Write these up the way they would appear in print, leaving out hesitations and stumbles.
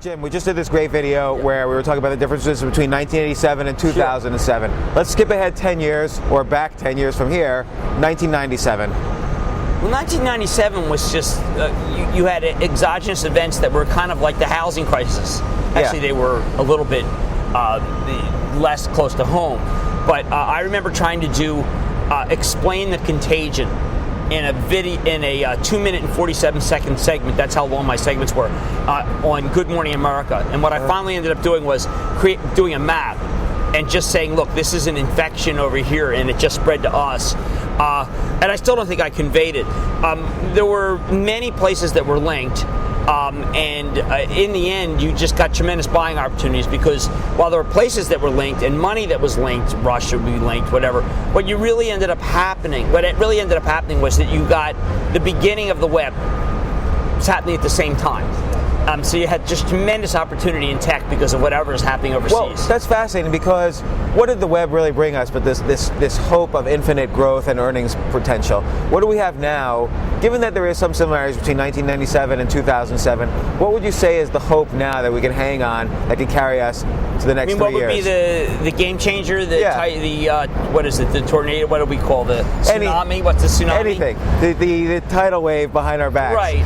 Jim, we just did this great video where we were talking about the differences between 1987 and 2007. Sure. Let's skip ahead 10 years, or back 10 years from here, 1997. Well, 1997 was just, you had exogenous events that were kind of like the housing crisis. Actually, they were a little bit less close to home. But I remember trying to explain the contagion in a 2-minute and 47-second segment. That's how long my segments were on Good Morning America. And what I finally ended up doing was doing a map and just saying, look, this is an infection over here, and it just spread to us. And I still don't think I conveyed it. There were many places that were linked. And in the end, you just got tremendous buying opportunities, because while there were places that were linked and money that was linked, Russia would be linked, whatever, what really ended up happening was that you got the beginning of the web. It was happening at the same time. So you had just tremendous opportunity in tech because of whatever is happening overseas. Well, that's fascinating, because what did the web really bring us but this hope of infinite growth and earnings potential? What do we have now? Given that there is some similarities between 1997 and 2007, what would you say is the hope now that we can hang on that can carry us to the next 3 years? What would be the game changer? What is it? The tornado? What do we call the tsunami? What's the tsunami? Anything. The tidal wave behind our backs. Right.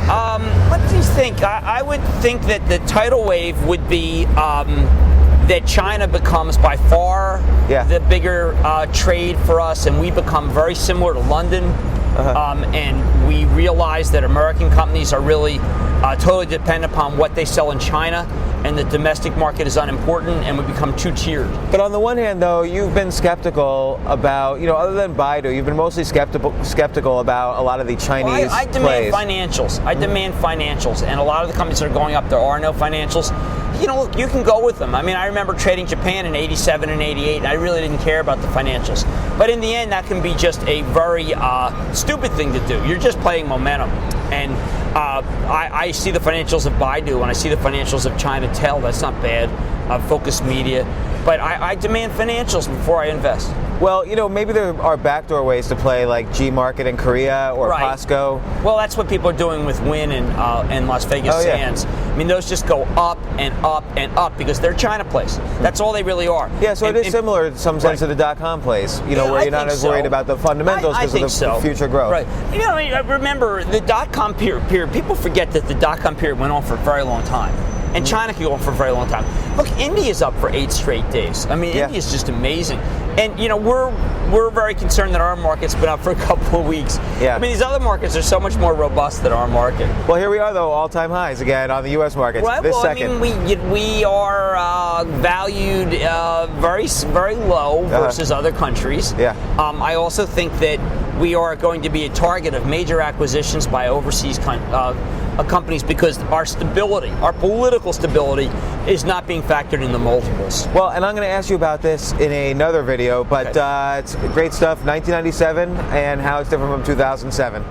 What do you think? I would think that the tidal wave would be that China becomes by far the bigger trade for us, and we become very similar to London. And we realize that American companies are really totally dependent upon what they sell in China, and the domestic market is unimportant, and we become two-tiered. But on the one hand, though, you've been skeptical about, other than Baidu, you've been mostly skeptical about a lot of the Chinese I demand financials. I demand financials, and a lot of the companies that are going up, there are no financials. Look, you can go with them. I mean, I remember trading Japan in 87 and 88, and I really didn't care about the financials. But in the end, that can be just a very stupid thing to do. You're just playing momentum. And I see the financials of Baidu, and I see the financials of China Tel. That's not bad. Focus Media. But I demand financials before I invest. Well, maybe there are backdoor ways to play, like G-Market in Korea or Costco. Well, that's what people are doing with Wynn and Las Vegas Sands. I mean, those just go up and up and up because they're China plays. That's all they really are. Yeah, so it is similar in some sense to the dot-com plays, where you're not as worried about the fundamentals because of the future growth. Right. I remember the dot-com period. People forget that the dot-com period went on for a very long time. And China can go on for a very long time. Look, India's up for 8 straight days. I mean, India's just amazing. And, we're very concerned that our market's been up for a couple of weeks. Yeah. I mean, these other markets are so much more robust than our market. Well, here we are, though, all-time highs again on the U.S. markets second. I mean, we are valued very, very low versus other countries. Yeah. I also think that we are going to be a target of major acquisitions by overseas companies, because our stability, our political stability, is not being factored in the multiples. Well, and I'm going to ask you about this in another video, but it's great stuff, 1997 and how it's different from 2007.